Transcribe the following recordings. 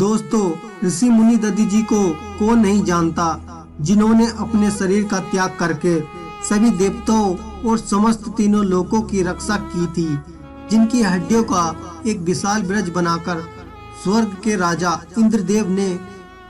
दोस्तों, ऋषि मुनि दधि जी को कौन नहीं जानता, जिन्होंने अपने शरीर का त्याग करके सभी देवताओं और समस्त तीनों लोकों की रक्षा की थी, जिनकी हड्डियों का एक विशाल ब्रज बनाकर स्वर्ग के राजा इंद्रदेव ने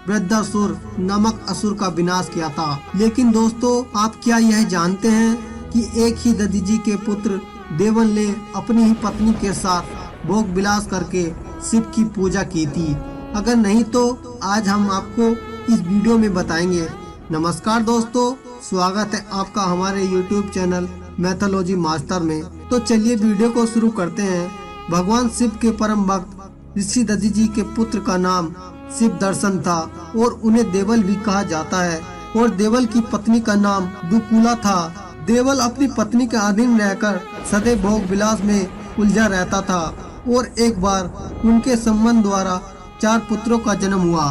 वृद्धासुर नामक असुर का विनाश किया था। लेकिन दोस्तों, आप क्या यह जानते हैं कि एक ही दधि जी के पुत्र देवल ने अपनी ही पत्नी के साथ भोग विलास करके शिव की पूजा की थी? अगर नहीं तो आज हम आपको इस वीडियो में बताएंगे। नमस्कार दोस्तों, स्वागत है आपका हमारे YouTube चैनल मैथोलॉजी मास्टर में। तो चलिए वीडियो को शुरू करते हैं। भगवान शिव के परम भक्त ऋषि दधि जी के पुत्र का नाम शिव दर्शन था और उन्हें देवल भी कहा जाता है, और देवल की पत्नी का नाम दुकुला था। देवल अपनी पत्नी के अधीन रहकर सदैव भोग विलास में उलझा रहता था और एक बार उनके संबंध द्वारा 4 पुत्रों का जन्म हुआ।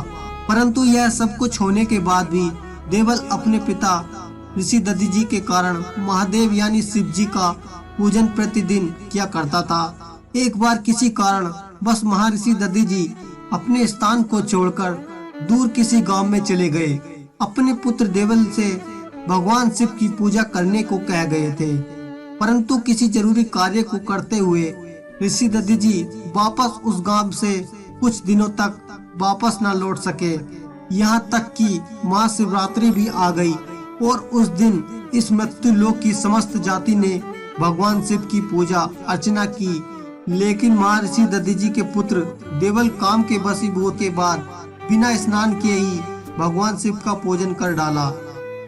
परंतु यह सब कुछ होने के बाद भी देवल अपने पिता ऋषि दधि जी के कारण महादेव यानी शिव जी का पूजन प्रतिदिन किया करता था। एक बार किसी कारण बस महर्षि दधि जी अपने स्थान को छोड़कर दूर किसी गांव में चले गए। अपने पुत्र देवल से भगवान शिव की पूजा करने को कह गए थे, परंतु किसी जरूरी कार्य को करते हुए ऋषि दधि जी वापस उस गांव से कुछ दिनों तक वापस न लौट सके। यहाँ तक कि महाशिवरात्रि भी आ गई और उस दिन इस मृत्यु लोक की समस्त जाति ने भगवान शिव की पूजा अर्चना की। लेकिन महर्षि दधि जी के पुत्र देवल काम के वशीभूत के बाद बिना स्नान किए ही भगवान शिव का पूजन कर डाला।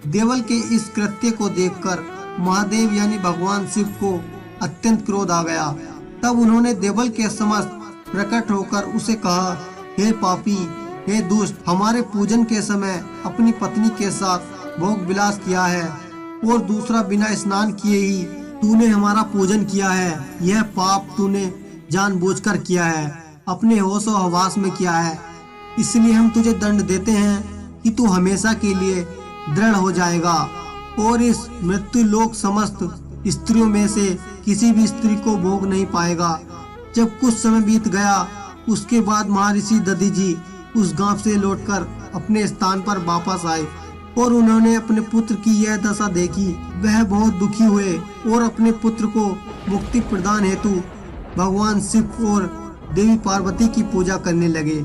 देवल के इस कृत्य को देखकर महादेव यानी भगवान शिव को अत्यंत क्रोध आ गया। तब उन्होंने देवल के समक्ष प्रकट होकर उसे कहा, हे पापी, हे दुष्ट, हमारे पूजन के समय अपनी पत्नी के साथ भोग विलास किया है और दूसरा बिना स्नान किए ही तूने हमारा पूजन किया है। यह पाप तूने जानबूझकर किया है, अपने होश और हवास में किया है। इसलिए हम तुझे दंड देते हैं कि तू हमेशा के लिए दृढ़ हो जाएगा और इस मृत्यु लोक समस्त स्त्रियों में से किसी भी स्त्री को भोग नहीं पाएगा। जब कुछ समय बीत गया, उसके बाद महर्षि दधि जी उस गांव से लौटकर अपने स्थान पर वापस आए और उन्होंने अपने पुत्र की यह दशा देखी। वह बहुत दुखी हुए और अपने पुत्र को मुक्ति प्रदान हेतु भगवान शिव और देवी पार्वती की पूजा करने लगे।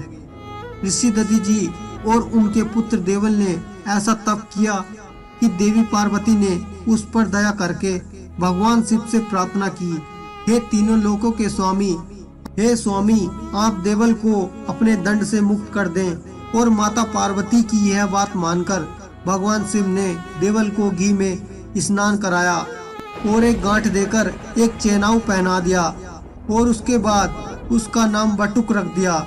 ऋषि दधि जी और उनके पुत्र देवल ने ऐसा तप किया कि देवी पार्वती ने उस पर दया करके भगवान शिव से प्रार्थना की, हे तीनों लोकों के स्वामी, हे स्वामी, आप देवल को अपने दंड से मुक्त कर दें। और माता पार्वती की यह बात मानकर भगवान शिव ने देवल को घी में स्नान कराया और एक गांठ देकर एक चेनाऊ पहना दिया और उसके बाद उसका नाम बटुक रख दिया।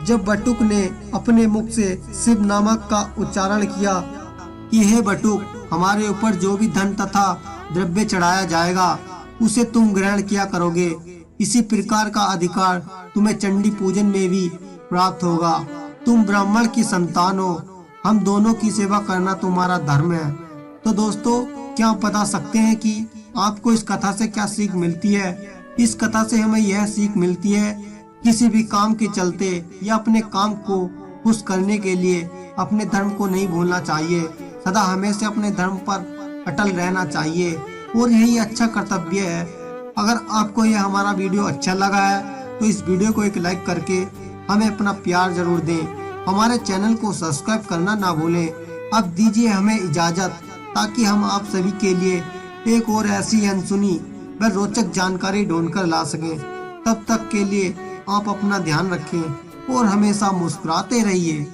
जब बटुक ने अपने मुख से शिव नामक का उच्चारण किया कि हे बटुक, हमारे ऊपर जो भी धन तथा द्रव्य चढ़ाया जाएगा उसे तुम ग्रहण किया करोगे। इसी प्रकार का अधिकार तुम्हें चंडी पूजन में भी प्राप्त होगा। तुम ब्राह्मण की संतान हो, हम दोनों की सेवा करना तुम्हारा धर्म है। तो दोस्तों, क्या आप बता सकते हैं कि आपको इस कथा से क्या सीख मिलती है? इस कथा से हमें यह सीख मिलती है, किसी भी काम के चलते या अपने काम को खुश करने के लिए अपने धर्म को नहीं भूलना चाहिए। सदा हमेशा अपने धर्म पर अटल रहना चाहिए और यही अच्छा कर्तव्य है। अगर आपको यह हमारा वीडियो अच्छा लगा है तो इस वीडियो को एक लाइक करके हमें अपना प्यार जरूर दें। हमारे चैनल को सब्सक्राइब करना ना भूलें। अब दीजिए हमें इजाजत, ताकि हम आप सभी के लिए एक और ऐसी अनसुनी व रोचक जानकारी ढूंढकर ला सकें। तब तक के लिए आप अपना ध्यान रखें और हमेशा मुस्कुराते रहिए।